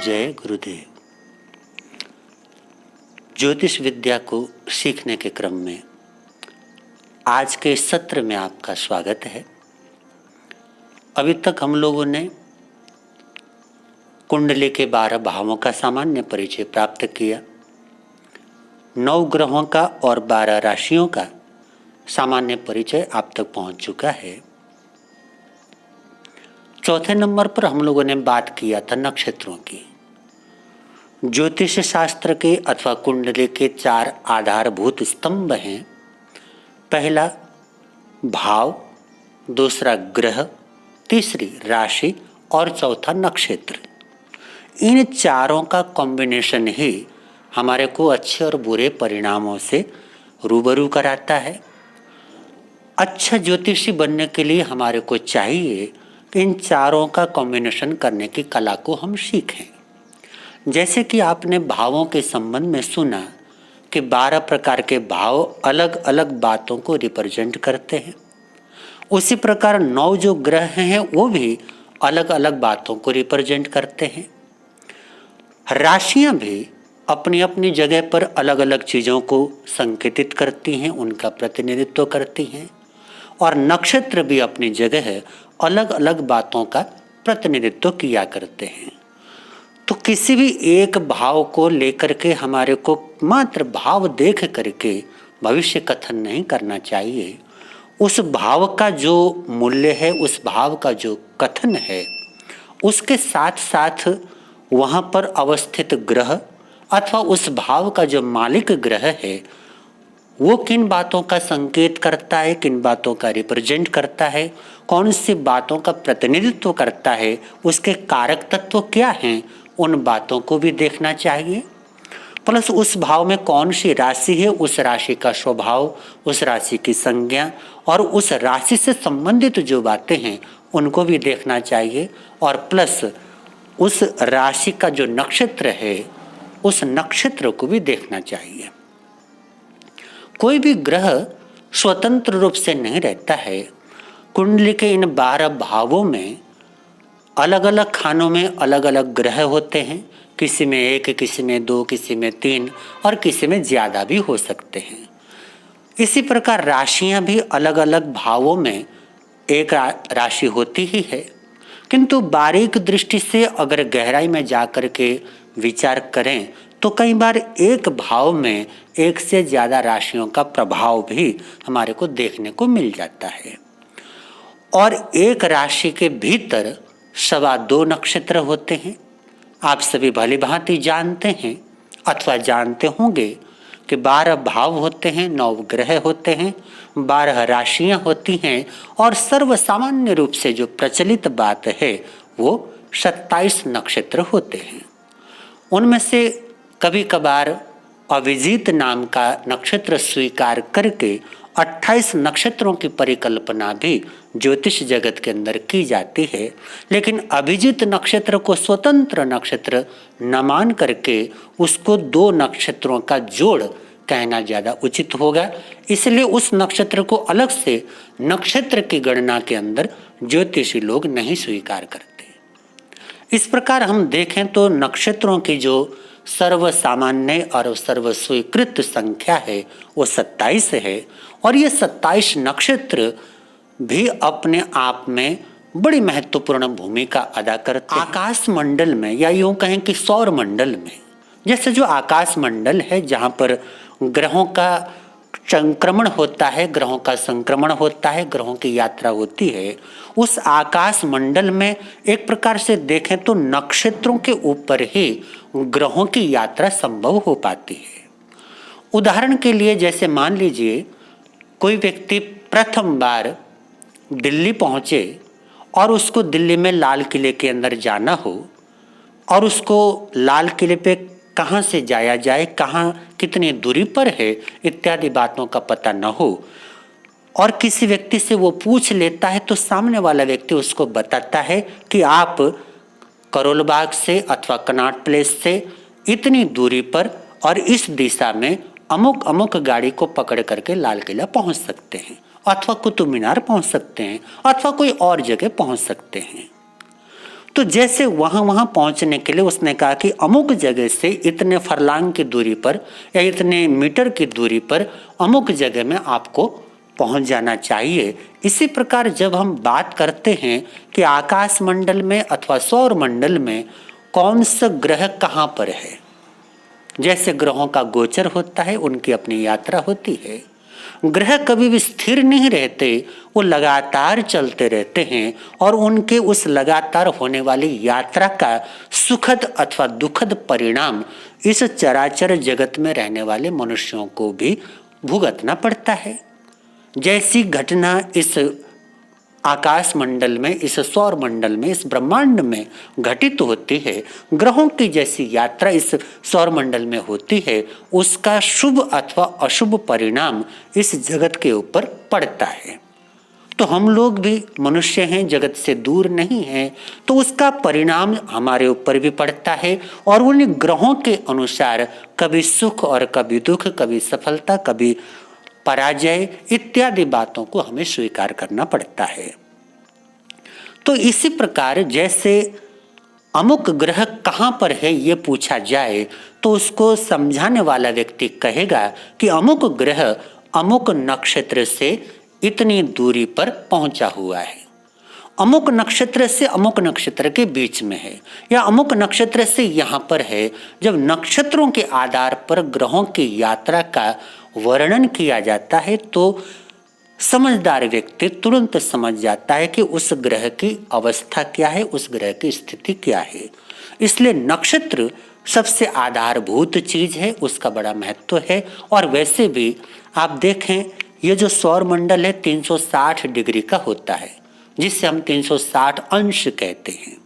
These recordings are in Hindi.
जय गुरुदेव। ज्योतिष विद्या को सीखने के क्रम में आज के सत्र में आपका स्वागत है। अभी तक हम लोगों ने कुंडली के 12 भावों का सामान्य परिचय प्राप्त किया, 9 ग्रहों का और 12 राशियों का सामान्य परिचय आप तक पहुंच चुका है। चौथे नंबर पर हम लोगों ने बात किया था नक्षत्रों की। ज्योतिष शास्त्र के अथवा कुंडली के 4 आधारभूत स्तंभ हैं। पहला भाव, दूसरा ग्रह, तीसरी राशि और चौथा नक्षत्र। इन चारों का कॉम्बिनेशन ही हमारे को अच्छे और बुरे परिणामों से रूबरू कराता है। अच्छा ज्योतिषी बनने के लिए हमारे को चाहिए कि इन चारों का कॉम्बिनेशन करने की कला को हम सीखें। जैसे कि आपने भावों के संबंध में सुना कि 12 प्रकार के भाव अलग अलग बातों को रिप्रेजेंट करते हैं, उसी प्रकार 9 जो ग्रह हैं वो भी अलग अलग बातों को रिप्रेजेंट करते हैं। राशियां भी अपनी अपनी जगह पर अलग अलग चीज़ों को संकेतित करती हैं, उनका प्रतिनिधित्व करती हैं, और नक्षत्र भी अपनी जगह अलग अलग बातों का प्रतिनिधित्व किया करते हैं। तो किसी भी एक भाव को लेकर के हमारे को मात्र भाव देख करके भविष्य कथन नहीं करना चाहिए। उस भाव का जो मूल्य है, उस भाव का जो कथन है, उसके साथ साथ वहाँ पर अवस्थित ग्रह अथवा उस भाव का जो मालिक ग्रह है वो किन बातों का संकेत करता है, किन बातों का रिप्रेजेंट करता है, कौन सी बातों का प्रतिनिधित्व करता है, उसके कारक तत्व क्या हैं, उन बातों को भी देखना चाहिए। प्लस उस भाव में कौन सी राशि है, उस राशि का स्वभाव, उस राशि की संज्ञा और उस राशि से संबंधित जो बातें हैं उनको भी देखना चाहिए। और प्लस उस राशि का जो नक्षत्र है उस नक्षत्र को भी देखना चाहिए। कोई भी ग्रह स्वतंत्र रूप से नहीं रहता है। कुंडली के इन 12 भावों में अलग अलग खानों में अलग अलग ग्रह होते हैं। किसी में 1, किसी में 2, किसी में 3 और किसी में ज़्यादा भी हो सकते हैं। इसी प्रकार राशियां भी अलग अलग भावों में एक राशि होती ही है, किंतु बारीक दृष्टि से अगर गहराई में जाकर के विचार करें तो कई बार एक भाव में 1 से ज़्यादा राशियों का प्रभाव भी हमारे को देखने को मिल जाता है। और एक राशि के भीतर 2.25 नक्षत्र होते हैं। आप सभी भली भांति जानते हैं अथवा जानते होंगे कि 12 भाव होते हैं, 9 ग्रह होते हैं, 12 राशियां होती हैं और सर्वसामान्य रूप से जो प्रचलित बात है वो 27 नक्षत्र होते हैं। उनमें से कभी कभार अभिजीत नाम का नक्षत्र स्वीकार करके 28 नक्षत्रों की परिकल्पना भी ज्योतिष जगत के अंदर की जाती है, लेकिन अभिजीत नक्षत्र को स्वतंत्र नक्षत्र न मान करके उसको 2 नक्षत्रों का जोड़ कहना ज़्यादा उचित होगा। इसलिए उस नक्षत्र को अलग से नक्षत्र की गणना के अंदर ज्योतिषी लोग नहीं स्वीकार करते। इस प्रकार हम देखें तो नक्षत्रों की जो सर्वसामान्य और सर्वस्वीकृत संख्या है वो 27 है, और ये 27 नक्षत्र भी अपने आप में बड़ी महत्वपूर्ण भूमिका अदा करते हैं। आकाश मंडल में, या यूं कहें कि सौर मंडल में, जैसे जो आकाश मंडल है जहाँ पर ग्रहों का संक्रमण होता है, ग्रहों का संक्रमण होता है, ग्रहों की यात्रा होती है, उस आकाश मंडल में एक प्रकार से देखें तो नक्षत्रों के ऊपर ही ग्रहों की यात्रा संभव हो पाती है। उदाहरण के लिए जैसे मान लीजिए कोई व्यक्ति प्रथम बार दिल्ली पहुंचे और उसको दिल्ली में लाल किले के अंदर जाना हो और उसको लाल किले पे कहाँ से जाया जाए, कहाँ कितनी दूरी पर है इत्यादि बातों का पता न हो, और किसी व्यक्ति से वो पूछ लेता है तो सामने वाला व्यक्ति उसको बताता है कि आप करोल बाग से अथवा कनॉट प्लेस से इतनी दूरी पर और इस दिशा में अमुक अमुक गाड़ी को पकड़ करके लाल किला पहुंच सकते हैं, अथवा कुतुब मीनार पहुंच सकते हैं, अथवा कोई और जगह पहुंच सकते हैं। तो जैसे वहाँ पहुँचने के लिए उसने कहा कि अमुक जगह से इतने फरलांग की दूरी पर या इतने मीटर की दूरी पर अमुक जगह में आपको पहुँच जाना चाहिए। इसी प्रकार जब हम बात करते हैं कि आकाश मंडल में अथवा सौर मंडल में कौन सा ग्रह कहाँ पर है, जैसे ग्रहों का गोचर होता है, उनकी अपनी यात्रा होती है। ग्रह कभी भी स्थिर नहीं रहते, वो लगातार चलते रहते हैं और उनके उस लगातार होने वाली यात्रा का सुखद अथवा दुखद परिणाम इस चराचर जगत में रहने वाले मनुष्यों को भी भुगतना पड़ता है। जैसी घटना इस आकाश मंडल में, इस सौर मंडल में, इस ब्रह्मांड में घटित होती है, ग्रहों की जैसी यात्रा इस सौर मंडल में होती है, उसका शुभ अथवा अशुभ परिणाम इस जगत के ऊपर पड़ता है। तो हम लोग भी मनुष्य हैं, जगत से दूर नहीं हैं, तो उसका परिणाम हमारे ऊपर भी पड़ता है और उन ग्रहों के अनुसार कभी सुख और कभी दुख, कभी सफलता, कभी पराजय इत्यादि बातों को हमें स्वीकार करना पड़ता है। तो इसी प्रकार जैसे अमुक ग्रह कहाँ पर है ये पूछा जाए तो उसको समझाने वाला व्यक्ति कहेगा कि अमुक ग्रह अमुक नक्षत्र से इतनी दूरी पर पहुंचा हुआ है, अमुक नक्षत्र से अमुक नक्षत्र के बीच में है, या अमुक नक्षत्र से यहाँ पर है। जब नक्षत्रों के आधार पर ग्रहों की यात्रा का वर्णन किया जाता है तो समझदार व्यक्ति तुरंत समझ जाता है कि उस ग्रह की अवस्था क्या है, उस ग्रह की स्थिति क्या है। इसलिए नक्षत्र सबसे आधारभूत चीज है, उसका बड़ा महत्व है। और वैसे भी आप देखें, ये जो सौर मंडल है 360 डिग्री का होता है, जिसे हम 360 अंश कहते हैं।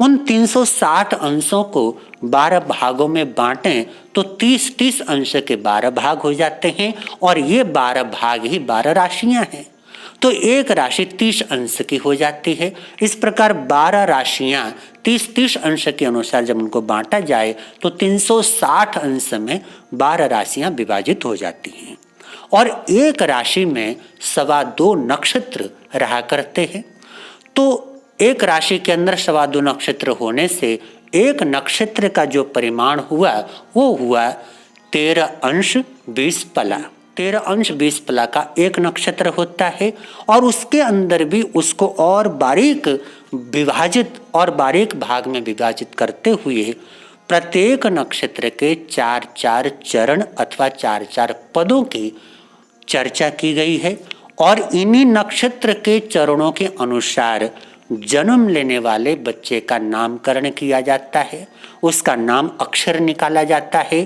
उन 360 अंशों को 12 भागों में बांटें तो 30-30 अंश के 12 भाग हो जाते हैं और ये 12 भाग ही 12 राशियां हैं। तो एक राशि 30 अंश की हो जाती है। इस प्रकार 12 राशियां 30-30 अंश के अनुसार जब उनको बांटा जाए तो 360 अंश में 12 राशियां विभाजित हो जाती हैं और एक राशि में 2.25 नक्षत्र रहा करते हैं। तो एक राशि के अंदर 2.25 नक्षत्र होने से एक नक्षत्र का जो परिमाण हुआ वो हुआ 13 अंश 20 पला। 13 अंश 20 पला का एक नक्षत्र होता है और उसके अंदर भी उसको और बारीक विभाजित और बारीक भाग में विभाजित करते हुए प्रत्येक नक्षत्र के 4-4 चरण अथवा 4-4 पदों की चर्चा की गई है और इन्हीं नक्षत्र के चरणों के अनुसार जन्म लेने वाले बच्चे का नामकरण किया जाता है, उसका नाम अक्षर निकाला जाता है।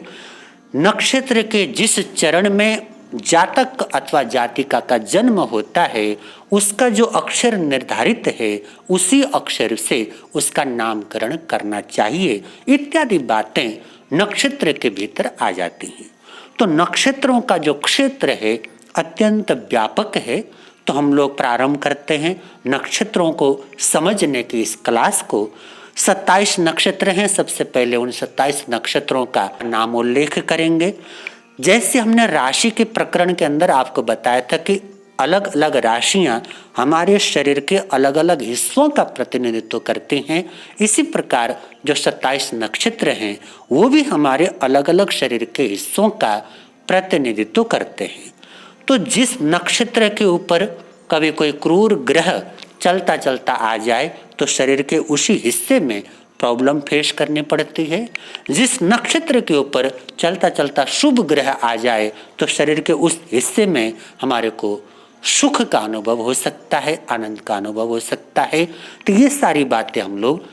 नक्षत्र के जिस चरण में जातक अथवा जातिका का जन्म होता है उसका जो अक्षर निर्धारित है उसी अक्षर से उसका नामकरण करना चाहिए इत्यादि बातें नक्षत्र के भीतर आ जाती हैं। तो नक्षत्रों का जो क्षेत्र है अत्यंत व्यापक है। तो हम लोग प्रारंभ करते हैं नक्षत्रों को समझने की इस क्लास को। 27 नक्षत्र हैं। सबसे पहले उन 27 नक्षत्रों का नाम उल्लेख करेंगे। जैसे हमने राशि के प्रकरण के अंदर आपको बताया था कि अलग अलग राशियां हमारे शरीर के अलग अलग हिस्सों का प्रतिनिधित्व करती हैं, इसी प्रकार जो 27 नक्षत्र हैं वो भी हमारे अलग अलग शरीर के हिस्सों का प्रतिनिधित्व करते हैं। तो जिस नक्षत्र के ऊपर कभी कोई क्रूर ग्रह चलता चलता आ जाए तो शरीर के उसी हिस्से में प्रॉब्लम फेस करनी पड़ती है। जिस नक्षत्र के ऊपर चलता चलता शुभ ग्रह आ जाए तो शरीर के उस हिस्से में हमारे को सुख का अनुभव हो सकता है, आनंद का अनुभव हो सकता है। तो ये सारी बातें हम लोग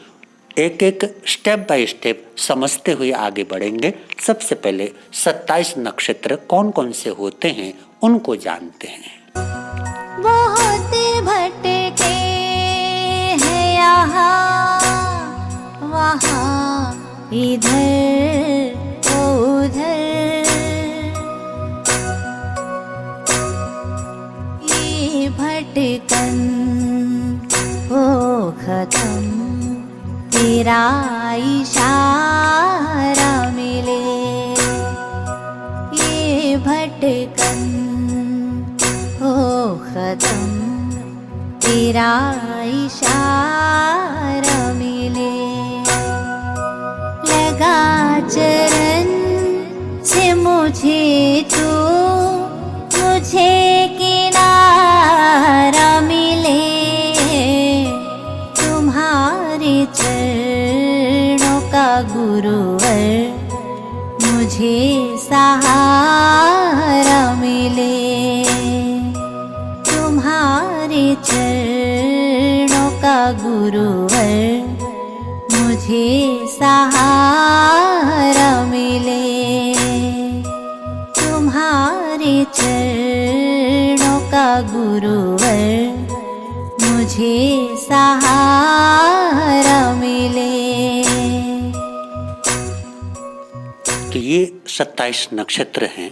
एक एक स्टेप बाय स्टेप समझते हुए आगे बढ़ेंगे। सबसे पहले 27 नक्षत्र कौन कौन से होते हैं उनको जानते हैं। बहुत भटके हैं यहाँ वहाँ इधर उधर, ये भटकन हो खत्म तेरा इशारा मिले। ये भटकन हो खत्म तेरा इशारा मिले। लगा चरण से मुझे तो मुझे किनारा मिले। तुम्हारे चरणों का गुरुवर मुझे सहारा मिले। तुम्हारे चरणों का गुरुवर मुझे सहारा मिले। तुम्हारे चरणों का गुरुवर मुझे सहारा मिले। तो ये 27 नक्षत्र हैं।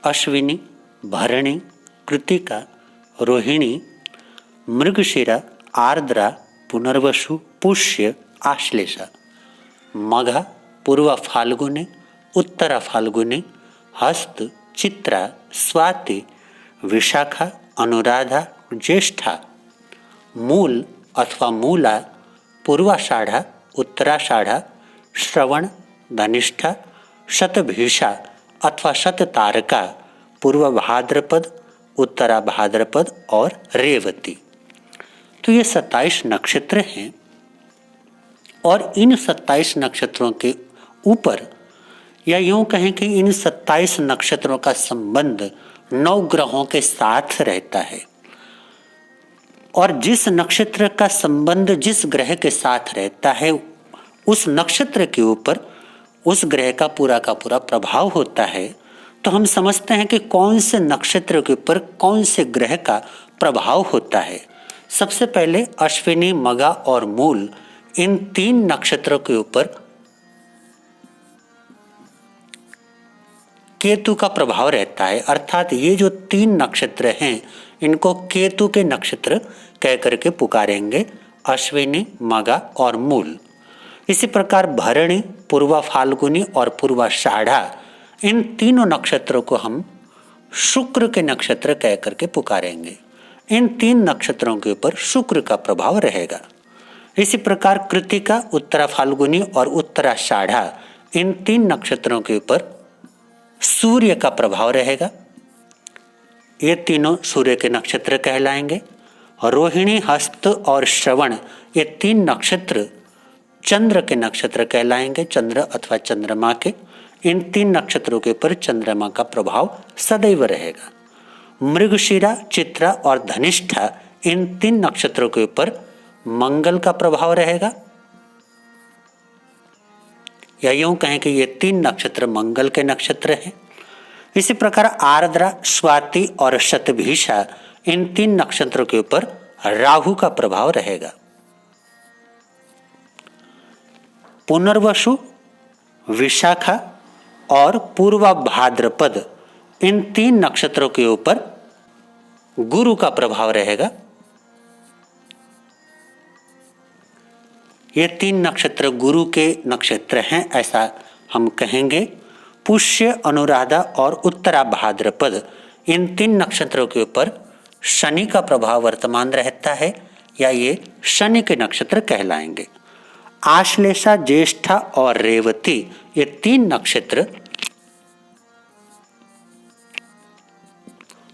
अश्विनी, भरणी, कृतिका, रोहिणी, मृगशिरा, आर्द्रा, पुनर्वसु, पुष्य, आश्लेषा, मघा, पूर्व फाल्गुनी, उत्तरा फाल्गुनी, हस्त, चित्रा, स्वाति, विशाखा, अनुराधा, ज्येष्ठा, मूल अथवा मूला, पूर्वाषाढ़ा, उत्तराषाढ़ा, श्रवण, धनिष्ठा, शतभिषा अथवा शततारका, पूर्व भाद्रपद, उत्तरा भाद्रपद और रेवती। तो ये 27 नक्षत्र हैं और इन 27 नक्षत्रों के ऊपर या यूं कहें कि इन 27 नक्षत्रों का संबंध 9 ग्रहों के साथ रहता है और जिस नक्षत्र का संबंध जिस ग्रह के साथ रहता है उस नक्षत्र के ऊपर उस ग्रह का पूरा प्रभाव होता है। तो हम समझते हैं कि कौन से नक्षत्र के ऊपर कौन से ग्रह का प्रभाव होता है। सबसे पहले अश्विनी, मघा और मूल, इन 3 नक्षत्रों के ऊपर केतु का प्रभाव रहता है। अर्थात ये जो 3 नक्षत्र हैं इनको केतु के नक्षत्र कह करके पुकारेंगे, अश्विनी, मघा और मूल। इसी प्रकार भरणी, पूर्वा फाल्गुनी और पूर्वाषाढ़ा, इन तीनों नक्षत्रों को हम शुक्र के नक्षत्र कह करके पुकारेंगे। इन 3 नक्षत्रों के ऊपर शुक्र का प्रभाव रहेगा। इसी प्रकार कृतिका, उत्तरा फाल्गुनी और उत्तराषाढ़ा, इन 3 नक्षत्रों के ऊपर सूर्य का प्रभाव रहेगा। ये तीनों सूर्य के नक्षत्र कहलाएंगे। रोहिणी, हस्त और श्रवण, ये 3 नक्षत्र चंद्र के नक्षत्र कहलाएंगे, चंद्र अथवा चंद्रमा के। इन 3 नक्षत्रों के ऊपर चंद्रमा का प्रभाव सदैव रहेगा। मृगशिरा, चित्रा और धनिष्ठा, इन 3 नक्षत्रों के ऊपर मंगल का प्रभाव रहेगा, या यूं कहें कि ये 3 नक्षत्र मंगल के नक्षत्र हैं। इसी प्रकार आर्द्रा, स्वाति और शतभिषा, इन 3 नक्षत्रों के ऊपर राहु का प्रभाव रहेगा। पुनर्वसु, विशाखा और पूर्वा भाद्रपद, इन 3 नक्षत्रों के ऊपर गुरु का प्रभाव रहेगा। ये 3 नक्षत्र गुरु के नक्षत्र हैं ऐसा हम कहेंगे। पुष्य, अनुराधा और उत्तरा भाद्रपद, इन 3 नक्षत्रों के ऊपर शनि का प्रभाव वर्तमान रहता है या ये शनि के नक्षत्र कहलाएंगे। आश्लेषा, ज्येष्ठा और रेवती, ये 3 नक्षत्र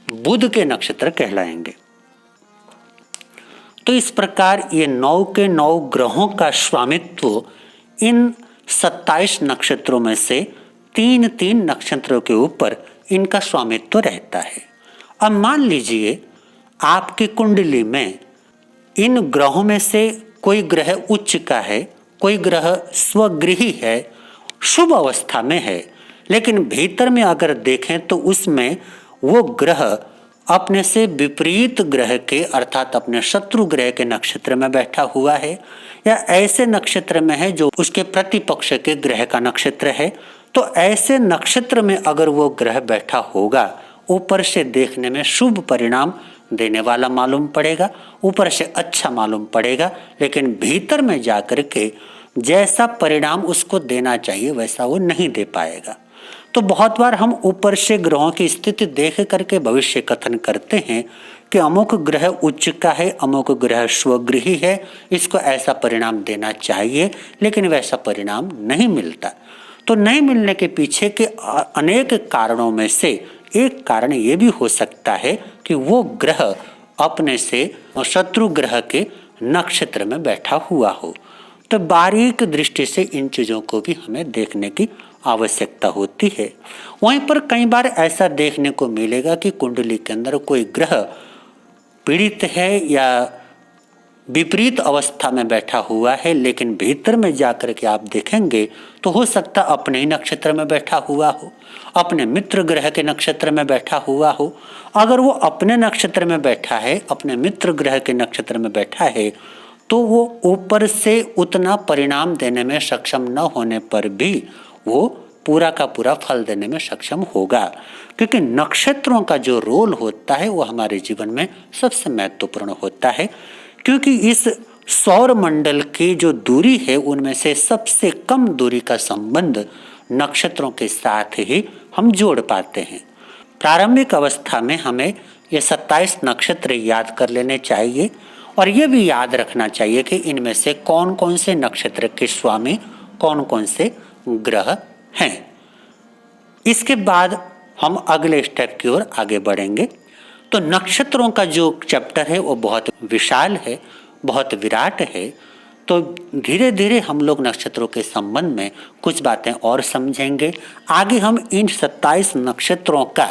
बुध के नक्षत्र कहलाएंगे। तो इस प्रकार ये 9 के 9 ग्रहों का स्वामित्व इन 27 नक्षत्रों में से 3 नक्षत्रों के ऊपर इनका स्वामित्व रहता है। अब मान लीजिए आपकी कुंडली में इन ग्रहों में से कोई ग्रह उच्च का है, कोई ग्रह स्वगृही है, शुभ अवस्था में है, लेकिन भीतर में अगर देखें तो उसमें वो ग्रह अपने से विपरीत ग्रह के अर्थात अपने शत्रु ग्रह के नक्षत्र में बैठा हुआ है या ऐसे नक्षत्र में है जो उसके प्रतिपक्ष के ग्रह का नक्षत्र है। तो ऐसे नक्षत्र में अगर वो ग्रह बैठा होगा, ऊपर से देखने में शुभ परिणाम देने वाला मालूम पड़ेगा, ऊपर से अच्छा मालूम पड़ेगा, लेकिन भीतर में जाकर के जैसा परिणाम उसको देना चाहिए वैसा वो नहीं दे पाएगा। तो बहुत बार हम ऊपर से ग्रहों की स्थिति देख करके भविष्य कथन करते हैं, कि अमुक ग्रह उच्च का है, अमुक ग्रह स्वगृही है, इसको ऐसा परिणाम देना चाहिए, लेकिन वैसा परिणाम नहीं मिलता। तो नहीं मिलने के पीछे के अनेक कारणों में से एक कारण ये भी हो सकता है कि वो ग्रह अपने से शत्रु ग्रह के नक्षत्र में बैठा हुआ हो। तो बारीक दृष्टि से इन चीज़ों को भी हमें देखने की आवश्यकता होती है। वहीं पर कई बार ऐसा देखने को मिलेगा कि कुंडली के अंदर कोई ग्रह पीड़ित है या विपरीत अवस्था में बैठा हुआ है, लेकिन भीतर में जाकर के आप देखेंगे तो हो सकता अपने ही नक्षत्र में बैठा हुआ हो, अपने मित्र ग्रह के नक्षत्र में बैठा हुआ हो। अगर वो अपने नक्षत्र में बैठा है, अपने मित्र ग्रह के नक्षत्र में बैठा है, तो वो ऊपर से उतना परिणाम देने में सक्षम न होने पर भी वो पूरा का पूरा फल देने में सक्षम होगा, क्योंकि नक्षत्रों का जो रोल होता है वो हमारे जीवन में सबसे महत्वपूर्ण होता है। क्योंकि इस सौर मंडल की जो दूरी है उनमें से सबसे कम दूरी का संबंध नक्षत्रों के साथ ही हम जोड़ पाते हैं। प्रारंभिक अवस्था में हमें ये 27 नक्षत्र याद कर लेने चाहिए और ये भी याद रखना चाहिए कि इनमें से कौन कौन से नक्षत्र के स्वामी कौन कौन से ग्रह हैं। इसके बाद हम अगले स्टेप की ओर आगे बढ़ेंगे। तो नक्षत्रों का जो चैप्टर है वो बहुत विशाल है, बहुत विराट है। तो धीरे धीरे हम लोग नक्षत्रों के संबंध में कुछ बातें और समझेंगे। आगे हम इन 27 नक्षत्रों का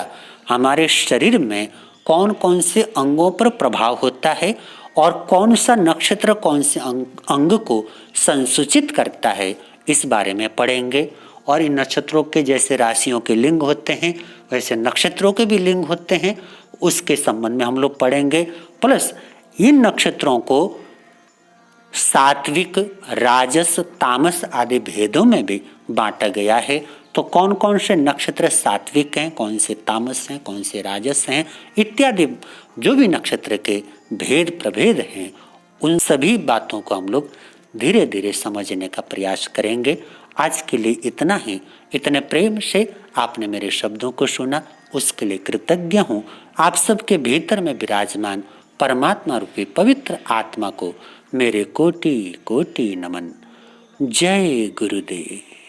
हमारे शरीर में कौन कौन से अंगों पर प्रभाव होता है और कौन सा नक्षत्र कौन से अंग को संसूचित करता है, इस बारे में पढ़ेंगे। और इन नक्षत्रों के जैसे राशियों के लिंग होते हैं वैसे नक्षत्रों के भी लिंग होते हैं, उसके संबंध में हम लोग पढ़ेंगे। प्लस इन नक्षत्रों को सात्विक, राजस, तामस आदि भेदों में भी बांटा गया है। तो कौन कौन से नक्षत्र सात्विक हैं, कौन से तामस हैं, कौन से राजस हैं, इत्यादि जो भी नक्षत्र के भेद प्रभेद हैं, उन सभी बातों को हम लोग धीरे धीरे समझने का प्रयास करेंगे। आज के लिए इतना ही। इतने प्रेम से आपने मेरे शब्दों को सुना, उसके लिए कृतज्ञ हूँ। आप सबके भीतर में विराजमान परमात्मा रूपी पवित्र आत्मा को मेरे कोटि कोटि नमन। जय गुरुदेव।